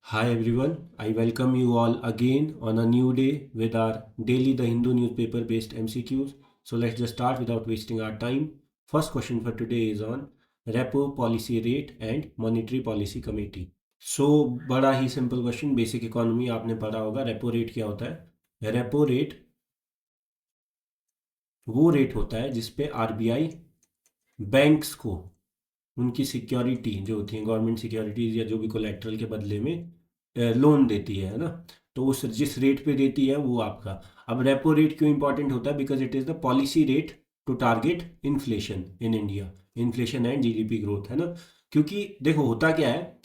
Hi everyone, I welcome you all again on a new day with our daily The Hindu newspaper based MCQs. So let's just start without wasting our time. First question for today is on repo policy rate and monetary policy committee. So बड़ा ही simple question, basic economy आपने पढ़ा होगा। Repo rate क्या होता है? Repo rate वो rate होता है जिसपे आरबीआई बैंक्स को उनकी सिक्योरिटी जो होती है, गवर्नमेंट सिक्योरिटीज या जो भी कोलेट्रल के बदले में लोन देती है ना। तो उस जिस रेट पे देती है वो आपका। अब रेपो रेट क्यों इंपॉर्टेंट होता है? Because it is the policy rate to target inflation in India, inflation and GDP growth, है ना। क्योंकि देखो होता क्या है,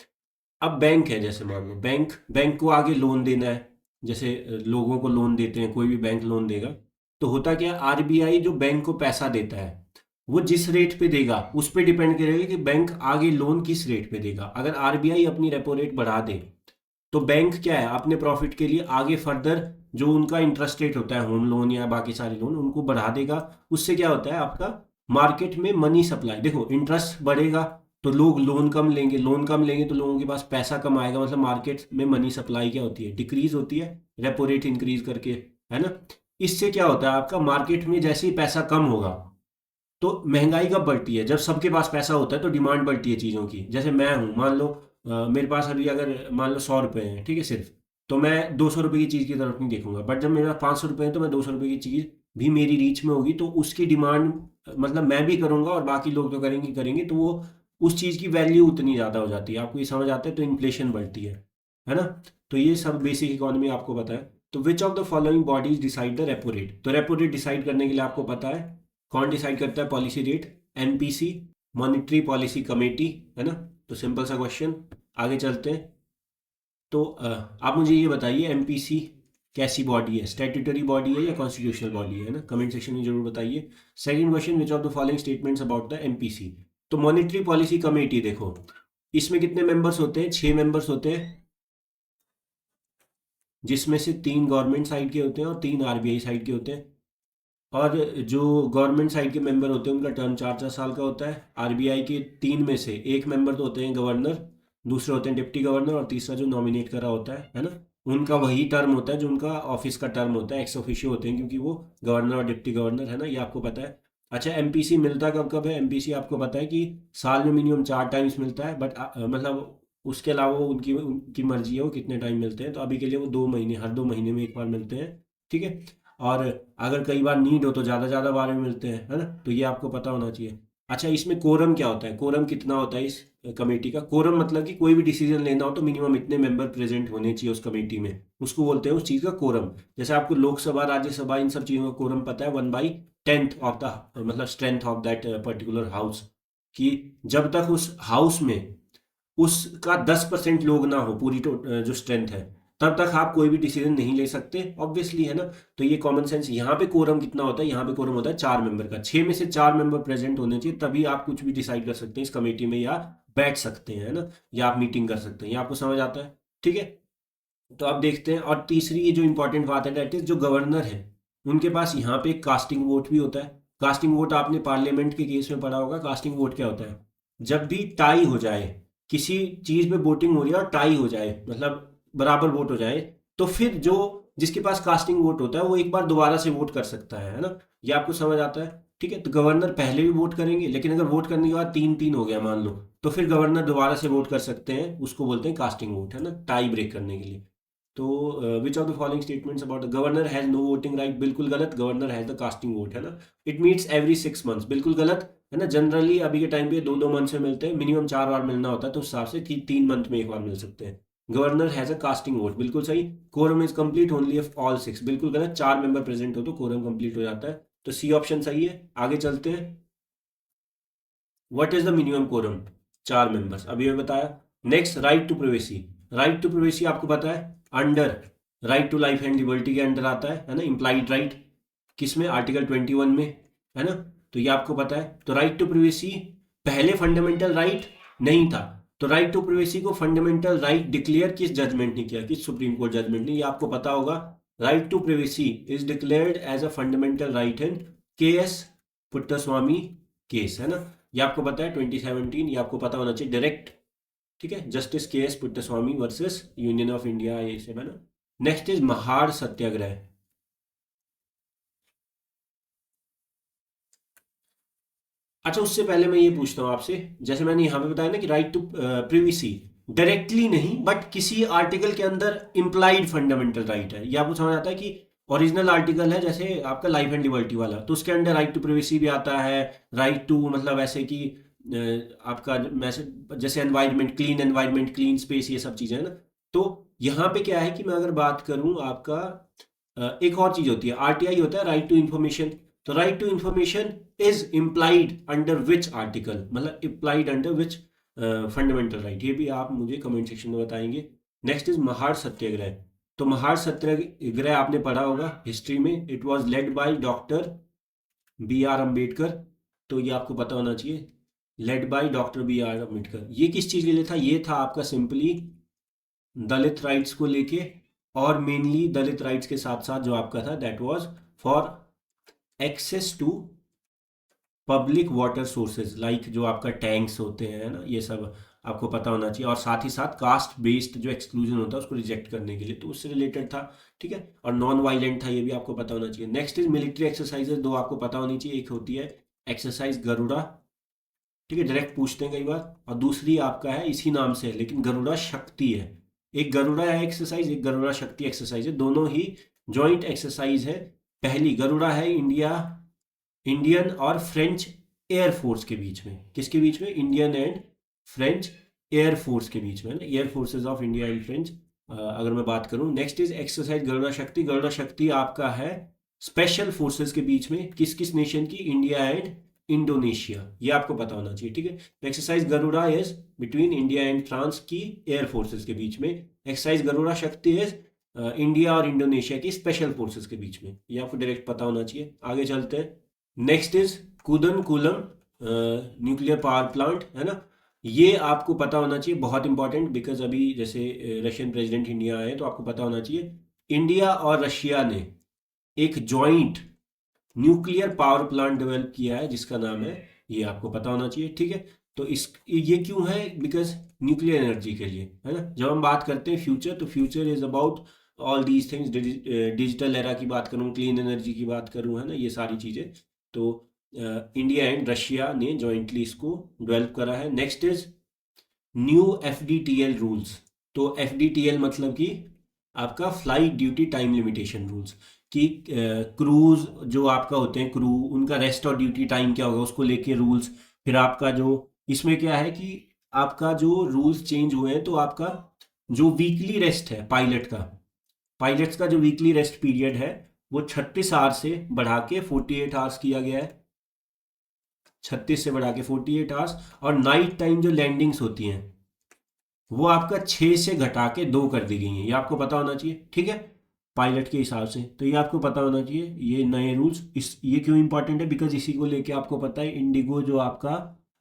अब बैंक है, जैसे मान लो बैंक बैंक को आगे लोन देना है। जैसे लोगों को लोन देते हैं, कोई भी बैंक लोन देगा, तो होता क्या है, आरबीआई जो बैंक को पैसा देता है वो जिस रेट पे देगा उस पे डिपेंड करेगा कि बैंक आगे लोन किस रेट पे देगा। अगर आरबीआई अपनी रेपो रेट बढ़ा दे तो बैंक क्या है, अपने प्रॉफिट के लिए आगे फर्दर जो उनका इंटरेस्ट रेट होता है, होम लोन या बाकी सारे लोन, उनको बढ़ा देगा। उससे क्या होता है, आपका मार्केट में मनी सप्लाई, देखो इंटरेस्ट बढ़ेगा तो लोग लोन कम लेंगे, लोन कम लेंगे तो लोगों के पास पैसा कम आएगा, मतलब मार्केट में मनी सप्लाई क्या होती है, डिक्रीज होती है रेपो रेट इंक्रीज करके, है ना। इससे क्या होता है, आपका मार्केट में जैसे ही पैसा कम होगा तो महंगाई कब बढ़ती है? जब सबके पास पैसा होता है तो डिमांड बढ़ती है चीज़ों की। जैसे मैं हूँ, मान लो मेरे पास अभी अगर मान लो 100 रुपये हैं, ठीक है, सिर्फ, तो मैं 200 रुपये की चीज़ की तरफ नहीं देखूंगा। बट जब मेरे पास 500 रुपये हैं तो मैं 200 रुपये की चीज़ भी मेरी रीच में होगी तो उसकी डिमांड, मतलब मैं भी करूंगा और बाकी लोग तो करेंगे करेंगे, तो वो उस चीज़ की वैल्यू उतनी ज़्यादा हो जाती है। आपको ये समझ आता है? तो इन्फ्लेशन बढ़ती है ना। तो ये सब बेसिक इकोनॉमी आपको पता है। तो which of the following bodies decide the repo rate? तो रेपो रेट डिसाइड करने के लिए आपको पता है कौन डिसाइड करता है policy rate? MPC, monetary policy committee, है ना। तो सिंपल सा क्वेश्चन, आगे चलते हैं। तो आप मुझे ये बताइए, एमपीसी कैसी बॉडी है? स्टैट्यूटरी बॉडी है या कॉन्स्टिट्यूशनल बॉडी है ना? कमेंट सेक्शन में जरूर बताइए। Second question, which of the following statements about the MPC? तो मॉनेटरी पॉलिसी कमेटी देखो, इसमें कितने मेंबर्स होते हैं? 6 मेंबर्स होते हैं, जिसमें से 3 गवर्नमेंट साइड के होते हैं और 3 आरबीआई साइड के होते हैं। और जो गवर्नमेंट साइड के मेंबर होते हैं उनका टर्म 4 4 साल का होता है। आरबीआई के 3 में से एक मेंबर तो होते हैं गवर्नर, दूसरे होते हैं डिप्टी गवर्नर और तीसरा जो नॉमिनेट करा होता है ना, उनका वही टर्म होता है जो उनका ऑफिस का टर्म होता है। एक्स ऑफिशियो होते हैं क्योंकि वो गवर्नर और डिप्टी गवर्नर, है ना, ये आपको पता है। अच्छा, एमपीसी मिलता कब कब है? एमपीसी आपको पता है कि साल में मिनिमम 4 टाइम्स मिलता है, बट मतलब उसके अलावा वो उनकी उनकी मर्जी है वो कितने टाइम मिलते हैं। तो अभी के लिए वो 2 महीने, हर 2 महीने में एक बार मिलते हैं, ठीक है। और अगर कई बार नीड हो तो ज़्यादा ज़्यादा बार में मिलते हैं, है ना। तो ये आपको पता होना चाहिए। अच्छा, इसमें कोरम क्या होता है? कोरम कितना होता है इस कमेटी का? कोरम मतलब कि कोई भी डिसीजन लेना हो तो मिनिमम इतने मेंबर प्रेजेंट होने चाहिए उस कमेटी में, उसको बोलते हैं उस चीज़ का कोरम। जैसे आपको लोकसभा, राज्यसभा, इन सब चीज़ों का कोरम पता है, 1/10 ऑफ द, मतलब strength of that particular house, कि जब तक उस हाउस में उसका 10% लोग ना हो, पूरी जो स्ट्रेंथ है, तब तक आप कोई भी डिसीजन नहीं ले सकते, ऑब्वियसली, है ना। तो ये कॉमन सेंस। यहाँ पे कोरम कितना होता है? यहाँ पे कोरम होता है 4 मेंबर का। 6 में से 4 मेंबर प्रेजेंट होने चाहिए, तभी आप कुछ भी डिसाइड कर सकते हैं इस कमेटी में, या बैठ सकते हैं, है ना, या आप मीटिंग कर सकते हैं। ये आपको समझ आता है? ठीक है। तो अब देखते हैं। और तीसरी ये जो इंपॉर्टेंट बात है, दैट इज जो गवर्नर है उनके पास यहाँ पे एक कास्टिंग वोट भी होता है। कास्टिंग वोट आपने पार्लियामेंट के केस में पढ़ा होगा। कास्टिंग वोट क्या होता है? जब भी टाई हो जाए, किसी चीज पे वोटिंग हो रही है और टाई हो जाए, मतलब बराबर वोट हो जाए, तो फिर जो जिसके पास कास्टिंग वोट होता है वो एक बार दोबारा से वोट कर सकता है ना। ये आपको समझ आता है? ठीक है। तो गवर्नर पहले भी वोट करेंगे, लेकिन अगर वोट करने के बाद 3-3 हो गया मान लो, तो फिर गवर्नर दोबारा से वोट कर सकते हैं, उसको बोलते हैं कास्टिंग वोट, है ना, टाई ब्रेक करने के लिए। तो which of the following statements about the governor has no voting right? बिल्कुल गलत, governor has the casting vote, है ना। इट मीट्स एवरी 6 मंथ्स, बिल्कुल गलत, है ना। जनरली अभी के टाइम पे 2-2 मंथ में मिलते हैं, मिनिमम 4 बार मिलना होता है, तो उस हिसाब से 3 मंथ में एक बार मिल सकते हैं। Governor has a casting vote, बिल्कुल सही। Quorum is complete only of all 6, बिल्कुल गलत। 4 मेंबर प्रेजेंट हो तो कोरम कंप्लीट हो जाता है। तो सी ऑप्शन सही है। आगे चलते हैं। What is the minimum quorum? 4 members, अभी मैं बताया। Next, right to privacy. Right to privacy आपको पता है under right to life and liberty के अंडर आता है ना, इम्प्लाइड राइट। किसमें? आर्टिकल 21 में, है ना। तो ये आपको पता है। तो राइट टू प्रिवेसी पहले फंडामेंटल राइट नहीं था, तो राइट टू प्रिवेसी को फंडामेंटल राइट डिक्लेयर किस जजमेंट ने किया? किस सुप्रीम कोर्ट जजमेंट ने? ये आपको पता होगा। Right to privacy is declared as a fundamental right in K S Puttaswamy case, है ना। ये आपको पता है 2017, ये आपको पता होना चाहिए डायरेक्ट, ठीक है, जस्टिस के S Puttaswamy versus union of India, ये सब है ना। नेक्स्ट इज महाड़ सत्याग्रह। अच्छा, उससे पहले मैं ये पूछता हूँ आपसे, जैसे मैंने यहाँ पे बताया ना कि राइट टू प्रिवेसी, डायरेक्टली नहीं बट किसी आर्टिकल के अंदर इम्प्लाइड फंडामेंटल राइट है, ये आपको समझ आता है कि ओरिजिनल आर्टिकल है जैसे आपका लाइफ एंड लिबर्टी वाला, तो उसके अंदर राइट टू प्रिवेसी भी आता है, राइट टू मतलब ऐसे कि आपका मैसेज जैसे एनवायरमेंट क्लीन स्पेस, ये सब चीज़ें हैं ना। तो यहाँ पे क्या है कि मैं अगर बात करूँ आपका एक और चीज़ होती है, आरटीआई होता है, राइट टू इंफॉर्मेशन। तो right to information is implied under which article, मतलब implied under which fundamental right, ये भी आप मुझे कमेंट सेक्शन में बताएंगे। Next is Mahad Satyagraha. तो महाड़ सत्याग्रह आपने पढ़ा होगा हिस्ट्री में, it was led by doctor B R Ambedkar, तो ये आपको पता होना चाहिए, led by doctor B R Ambedkar. ये किस चीज़ के लिए था? ये था आपका सिंपली दलित राइट्स को लेके, और मेनली दलित राइट्स के साथ साथ जो आपका था that was for access to public water sources, like जो आपका टैंक्स होते हैं ना, ये सब आपको पता होना चाहिए, और साथ ही साथ कास्ट बेस्ड जो एक्सक्लूजन होता है उसको रिजेक्ट करने के लिए, तो उससे रिलेटेड था। ठीक है, और नॉन वायलेंट था, ये भी आपको पता होना चाहिए। नेक्स्ट इज मिलिट्री एक्सरसाइजेज, दो आपको पता होनी चाहिए, एक होती है एक्सरसाइज गरुड़ा, ठीक है, डायरेक्ट पूछते हैं कई बार, और दूसरी आपका है इसी नाम से है लेकिन गरुड़ा शक्ति है। एक गरुड़ा है एक्सरसाइज, एक गरुड़ा शक्ति एक्सरसाइज है, दोनों ही जॉइंट एक्सरसाइज है। पहली गरुड़ा है इंडियन और फ्रेंच एयरफोर्स के बीच में, किसके बीच में? इंडियन एंड फ्रेंच एयरफोर्स के बीच में, ना, air forces of India and French, अगर मैं बात करूं। नेक्स्ट इज एक्सरसाइज गरुड़ा शक्ति। गरुड़ा शक्ति आपका है स्पेशल फोर्सेस के बीच में, किस किस नेशन की? इंडिया एंड इंडोनेशिया, ये आपको पता होना चाहिए। ठीक है, exercise Garuda is between India and France की एयर फोर्सेस के बीच में, एक्सरसाइज गरुड़ा शक्ति इज इंडिया और इंडोनेशिया की स्पेशल फोर्सेस के बीच में, ये आपको डायरेक्ट पता होना चाहिए। आगे चलते हैं। Next is Kudankulam nuclear power plant, है ना, ये आपको पता होना चाहिए, बहुत इंपॉर्टेंट, बिकॉज अभी जैसे रशियन प्रेसिडेंट इंडिया आए तो आपको पता होना चाहिए। इंडिया और रशिया ने एक joint nuclear power plant develop किया है जिसका नाम है, ये आपको पता होना चाहिए। ठीक है, तो इस ये क्यों है? बिकॉज न्यूक्लियर एनर्जी के लिए, है ना। जब हम बात करते हैं फ्यूचर, तो future is about all these things, digital era की बात करूँ, क्लीन एनर्जी की बात करूँ, है ना, ये सारी चीज़ें। तो इंडिया एंड रशिया ने जॉइंटली इसको डेवलप करा है। Next is new FDTL rules. तो एफडीटीएल मतलब कि आपका flight duty time limitation rules, कि क्रूज जो आपका होते हैं क्रू, उनका रेस्ट और ड्यूटी टाइम क्या होगा उसको लेके रूल्स। फिर आपका जो इसमें क्या है कि आपका जो रूल्स चेंज हुए हैं, तो आपका जो वीकली रेस्ट है पायलट्स का जो वीकली रेस्ट पीरियड है वो 36 आवर्स से बढ़ा के 48 आवर्स किया गया है, 36 से बढ़ा के 48 आवर्स। और नाइट टाइम जो लैंडिंग्स होती हैं वो आपका 6 से घटा के 2 कर दी गई हैं, ये आपको पता होना चाहिए। ठीक है, पायलट के हिसाब से, तो ये आपको पता होना चाहिए ये नए रूल्स। ये क्यों इंपॉर्टेंट है? बिकॉज इसी को लेके आपको पता है इंडिगो जो आपका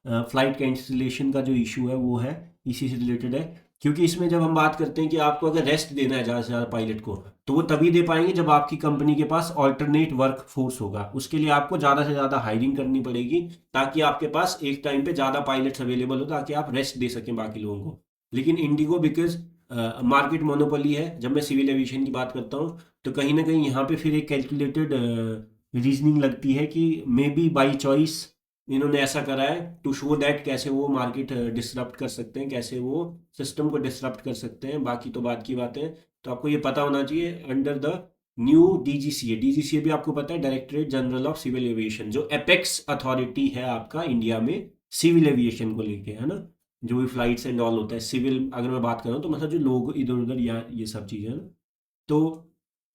फ्लाइट कैंसिलेशन का जो इशू है वो है, इसी से रिलेटेड है। क्योंकि इसमें जब हम बात करते हैं कि आपको अगर रेस्ट देना है ज़्यादा से ज़्यादा पायलट को, तो वो तभी दे पाएंगे जब आपकी कंपनी के पास ऑल्टरनेट वर्क फोर्स होगा। उसके लिए आपको ज़्यादा से ज़्यादा हायरिंग करनी पड़ेगी, ताकि आपके पास एक टाइम पे ज़्यादा पायलट्स अवेलेबल हो, ताकि आप रेस्ट दे सकें बाकी लोगों को। लेकिन इंडिगो बिकॉज मार्केट मोनोपोली है, जब मैं सिविल एविएशन की बात करता हूँ, तो कहीं ना कहीं यहाँ पे फिर एक कैलकुलेटेड रीजनिंग लगती है कि मे बी बाई चॉइस इन्होंने ऐसा करा है टू शो दैट कैसे वो मार्केट डिसरप्ट कर सकते हैं, कैसे वो सिस्टम को डिसरप्ट कर सकते हैं। बाकी तो बात की बात है, तो आपको ये पता होना चाहिए अंडर द न्यू डीजीसीए भी आपको पता है, directorate general of civil aviation, जो एपेक्स अथॉरिटी है आपका इंडिया में सिविल एविएशन को लेके, है ना, जो भी फ्लाइट्स एंड ऑल होता है सिविल, अगर मैं बात करूँ तो मतलब जो लोग इधर उधर या ये सब चीज़ें हैं ना। तो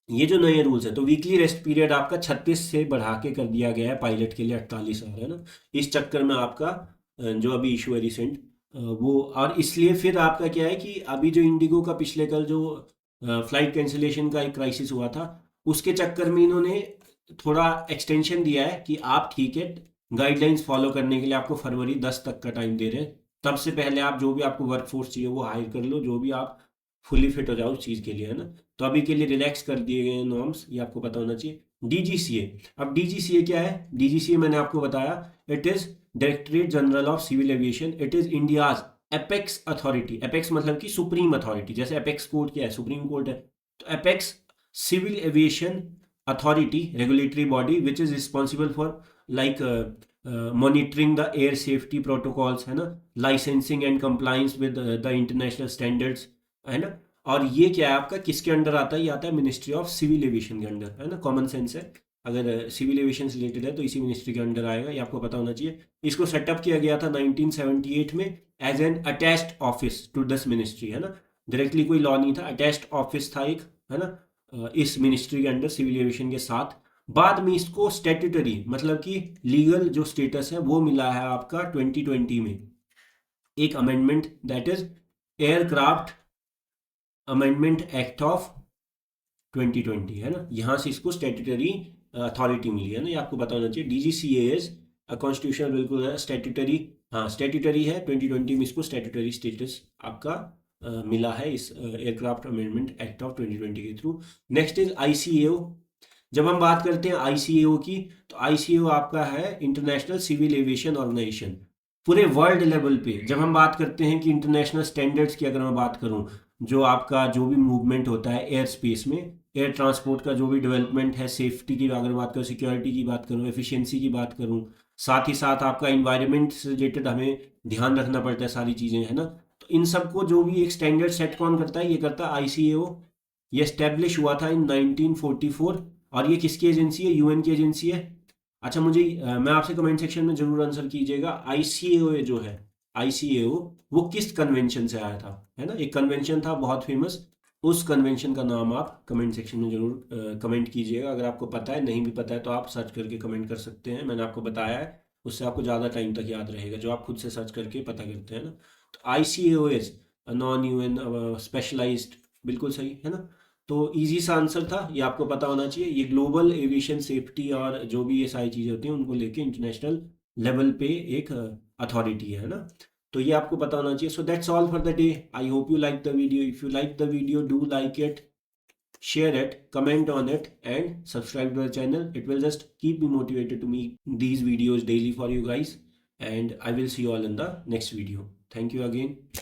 ये जो नए रूल्स है, तो वीकली रेस्ट पीरियड आपका 36 से बढ़ा के कर दिया गया है पायलट के लिए 48 आवर, है ना। इस चक्कर में आपका जो अभी इशू है रिसेंट वो, और इसलिए फिर आपका क्या है कि अभी जो इंडिगो का पिछले कल जो फ्लाइट कैंसिलेशन का एक क्राइसिस हुआ था, उसके चक्कर में इन्होंने थोड़ा एक्सटेंशन दिया है कि आप ठीक है गाइडलाइंस फॉलो करने के लिए आपको फरवरी 10 तक का टाइम दे रहे हैं। तब से पहले आप जो भी आपको वर्कफोर्स चाहिए वो हायर कर लो, जो भी आप फुली फिट हो जाओ उस चीज़ के लिए, है ना। तो अभी के लिए रिलैक्स कर दिए गए हैं नॉर्म्स, ये आपको पता होना चाहिए। डीजीसीए, अब डीजीसीए क्या है? डीजीसीए मैंने आपको बताया, it is directorate general of civil aviation, it is India's apex authority, apex मतलब कि सुप्रीम अथॉरिटी, जैसे एपेक्स कोर्ट क्या है, सुप्रीम कोर्ट है, तो apex civil aviation authority regulatory body which is responsible for like monitoring the air safety protocols, है ना, licensing and compliance with the international standards, है ना। और ये क्या है आपका, किसके अंडर आता है, ये आता है मिनिस्ट्री ऑफ सिविल एविएशन के अंडर, है ना, कॉमन सेंस है, अगर सिविल एविएशन से रिलेटेड है तो इसी मिनिस्ट्री के अंडर आएगा, ये आपको पता होना चाहिए। इसको सेटअप किया गया था 1978 में as an attached office to this ministry, है ना, डायरेक्टली कोई लॉ नहीं था, अटैच्ड ऑफिस था एक, है ना, इस मिनिस्ट्री के अंडर सिविल एविएशन के साथ। बाद में इसको स्टैट्यूटरी मतलब कि लीगल जो स्टेटस है वो मिला है आपका 2020 में, एक amendment that is aircraft amendment act of 2020, है ना, यहाँ से इसको स्टैट्यूटरी अथॉरिटी मिली है ना, ये आपको पता होना चाहिए। डीजीसीए इज कॉन्स्टिट्यूशनल, बिल्कुल है, स्टैट्यूटरी, हाँ स्टैट्यूटरी है, 2020 में इसको स्टैट्यूटरी स्टेटस आपका मिला है इस एयरक्राफ्ट अमेंडमेंट एक्ट ऑफ 2020 के थ्रू। Next is ICAO. जब हम बात करते हैं आईसीएओ की, तो आईसीएओ आपका है इंटरनेशनल सिविल एविएशन ऑर्गेनाइजेशन, पूरे वर्ल्ड लेवल पे। जब हम बात करते हैं कि इंटरनेशनल स्टैंडर्ड्स की अगर मैं बात करूं, जो आपका जो भी मूवमेंट होता है एयर स्पेस में, एयर ट्रांसपोर्ट का जो भी डेवलपमेंट है, सेफ्टी की अगर बात करूँ, सिक्योरिटी की बात करूँ, एफिशिएंसी की बात करूँ, साथ ही साथ आपका इन्वायरमेंट से रिलेटेड हमें ध्यान रखना पड़ता है, सारी चीज़ें, है ना। तो इन सबको जो भी एक स्टैंडर्ड सेट कौन करता है, ये करता है आईसीएओ। ये स्टैब्लिश हुआ था इन 1944, और ये किसकी एजेंसी है, यूएन की एजेंसी है। अच्छा मुझे मैं आपसे कमेंट सेक्शन में जरूर आंसर कीजिएगा, आईसीएओ जो है, आईसीएओ वो किस कन्वेंशन से आया था, है ना, एक कन्वेंशन था बहुत फेमस, उस कन्वेंशन का नाम आप कमेंट सेक्शन में जरूर कमेंट कीजिएगा। अगर आपको पता है, नहीं भी पता है तो आप सर्च करके कमेंट कर सकते हैं, मैंने आपको बताया है, उससे आपको ज़्यादा टाइम तक याद रहेगा जो आप खुद से सर्च करके पता करते हैं ना। तो ICAO is non UN specialised, बिल्कुल सही है ना। तो इजी सा आंसर था, ये आपको पता होना चाहिए। ये ग्लोबल एविएशन सेफ्टी और जो भी ये सारी चीज़ें होती हैं उनको लेके इंटरनेशनल लेवल पे एक अथॉरिटी है ना। तो ये आपको पता होना चाहिए। So that's all for the day. I hope you like the video. If you like the video, do like it, share it, comment on it, and subscribe to the channel. It will just keep me motivated to make these videos daily for you guys, and I will see you all in the next video. Thank you again.